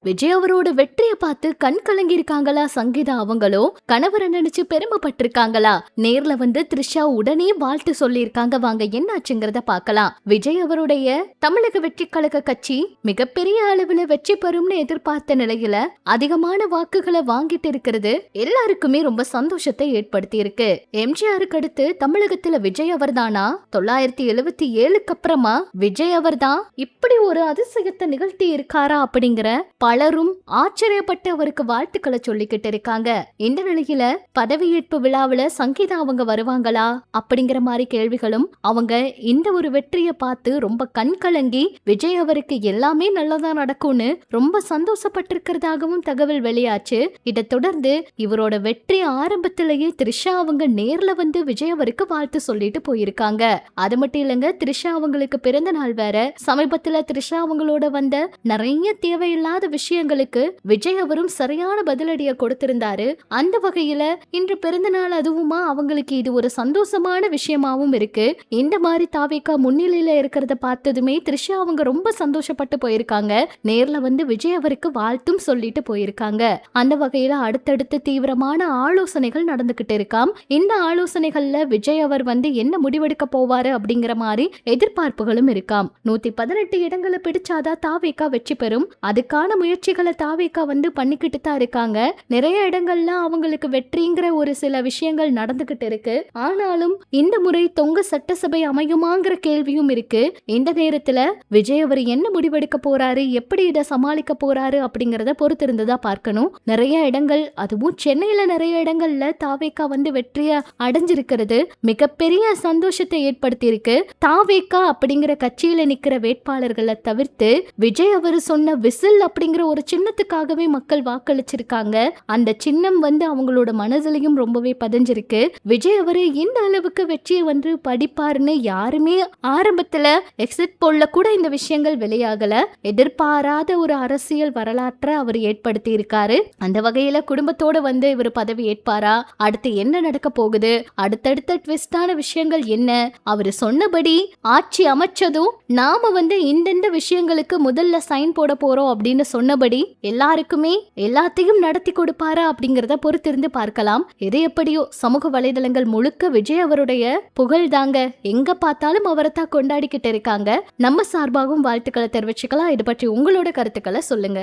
விஜய் அவரோட வெற்றியை பார்த்து கண் கலங்கி இருக்காங்களா சங்கீதா அவங்களோ, கணவரை நினைச்சு பெருமைப்பட்டிருக்காங்களா? நேர்ல வந்து த்ரிஷா உடனே வாழ்த்து சொல்லியிருக்காங்க. வாங்க என்னாச்சுங்கிறத பார்க்கலாம். விஜய் அவருடைய தமிழக வெற்றி கழக கட்சி மிகப்பெரிய அளவுல வெற்றி பெறும்னு எதிர்பார்த்த நிலையில அதிகமான வாக்குகளை வாங்கிட்டு இருக்கிறது எல்லாருக்குமே ரொம்ப சந்தோஷத்தை ஏற்படுத்தி இருக்கு. எம்ஜிஆருக்கு அடுத்து தமிழகத்துல விஜய் அவர் தானா? 977க்கு அப்புறமா விஜய் அவர் தான் இப்படி ஒரு அதிசயத்தை நிகழ்த்தி இருக்காரா அப்படிங்கிற பலரும் ஆச்சரியப்பட்டு அவருக்கு வாழ்த்துக்களை சொல்லிக்கிட்டு இருக்காங்க. இந்த நிலையில பதவியேற்பு விழாவில சங்கீதா அவங்க வருவாங்களா அப்படிங்கிற மாதிரி கேள்விகளும், அவங்க இந்த ஒரு வெற்றியை பார்த்து ரொம்ப கண் கலங்கி விஜய் அவருக்கு எல்லாமே நல்லதா நடக்கும்னு ரொம்ப சந்தோஷப்பட்டிருக்கிறதாகவும் தகவல் வெளியாச்சு. இதை தொடர்ந்து இவரோட வெற்றி ஆரம்பத்திலேயே த்ரிஷா அவங்க நேர்ல வந்து விஜய் அவருக்கு வாழ்த்து சொல்லிட்டு போயிருக்காங்க. அது மட்டும் இல்லைங்க, த்ரிஷா அவங்களுக்கு பிறந்த நாள் வேற. சமீபத்துல த்ரிஷா அவங்களோட வந்த நிறைய தேவையில்லாத விஷயங்களுக்கு விஜய் அவரும் சரியான பதிலடியை கொடுத்திருந்தாரு. அந்த வகையில இன்று பிறந்த நாள், அதுவுமா அவங்களுக்கு இது ஒரு சந்தோஷமான விஷயமாவும் இருக்கு. இந்த மாதிரி தாவேகா முன்னிலையில இருக்கிறத பார்த்ததுமே த்ரிஷா அவங்க ரொம்ப சந்தோஷப்பட்டு போயிருக்காங்க. நேர்ல வந்து விஜய் அவருக்கு வாழ்த்தும் சொல்லிட்டு போயிருக்காங்க. அந்த வகையில அடுத்தடுத்து தீவிரமான ஆலோசனைகள் நடந்துகிட்டு இருக்காம். இந்த ஆலோசனைகள்ல விஜய் அவர் வந்து என்ன முடிவெடுக்க போவாரு அப்படிங்கிற மாதிரி எதிர்பார்ப்புகளும் இருக்காம். 118 இடங்களை பிடிச்சாதான் தாவேகா வெற்றி பெறும். அதுக்கான முயற்சிகளை தாவேகா வந்து பண்ணிக்கிட்டு தான் இருக்காங்க. நிறைய இடங்கள்ல அவங்களுக்கு வெற்றிங்கிற ஒரு சில விஷயங்கள் நடந்துகிட்டு இருக்கு. ஆனாலும் இந்த முறை தொங்க சட்டசபை அமையுமாங்கிற கேள்வியும் இருக்கு. இந்த நேரத்துல விஜய் அவர் என்ன முடிவெடுக்க போறாரு, எப்படி இதை சமாளிக்க போறாரு அப்படிங்கறத பொறுத்திருந்துதா பார்க்கணும். நிறைய இடங்கள், அதுவும் சென்னையில நிறைய இடங்கள்ல தாவேகா வந்து வெற்றிய அடைஞ்சிருக்கிறது மிகப்பெரிய சந்தோஷத்தை ஏற்படுத்தி இருக்கு. தாவேகா அப்படிங்கிற கட்சியில நிக்கிற வேட்பாளர்களை தவிர்த்து விஜய் அவர் சொன்ன விசில் அப்படிங்கிற ஒரு சின்னத்துக்காகவே மக்கள் வாக்களிச்சிருக்காங்க. அந்த சின்னம் வந்து அவங்களோட மனதிலையும் ரொம்பவே பதிஞ்சிருக்கு. விஜய் அவரு இந்த அளவுக்கு வெற்றியை வந்து படிப்பாருன்னு யாருமே ஆரம்பத்துல எக்ஸிட் போல்ல கூட இந்த விஷயங்கள் வெளியாகல. எதிர்பாராத ஒரு அரசியல் வரலாற்றை அவர் ஏற்படுத்தி இருக்காரு. அந்த வகையில குடும்பத்தோட வந்து இவர் பதவி ஏற்பாரா, அடுத்து என்ன நடக்க போகுது, அடுத்தடுத்த ட்விஸ்டான விஷயங்கள் என்ன, அவர் சொன்னபடி ஆட்சி அமைச்சதும் நாம வந்து இந்தெந்த விஷயங்களுக்கு முதல்ல சைன் போட போறோம் அப்படின்னு சொன்னபடி எல்லாருக்குமே எல்லாத்தையும் நடத்தி கொடுப்பாரா அப்படிங்கறத பொறுத்திருந்து பார்க்கலாம். எது எப்படியோ சமூக வலைதளங்கள் முழுக்க விஜய் அவருடைய புகழ் தாங்க. எங்க பார்த்தாலும் அவரை தான் கொண்டாடிக்கிட்டு இருக்காங்க. நம்ம சார்பாகவும் வாழ்த்துக்களை தெரிவிச்சுக்கலாம். இது பற்றி உங்களோட கருத்துக்களை சொல்லுங்க.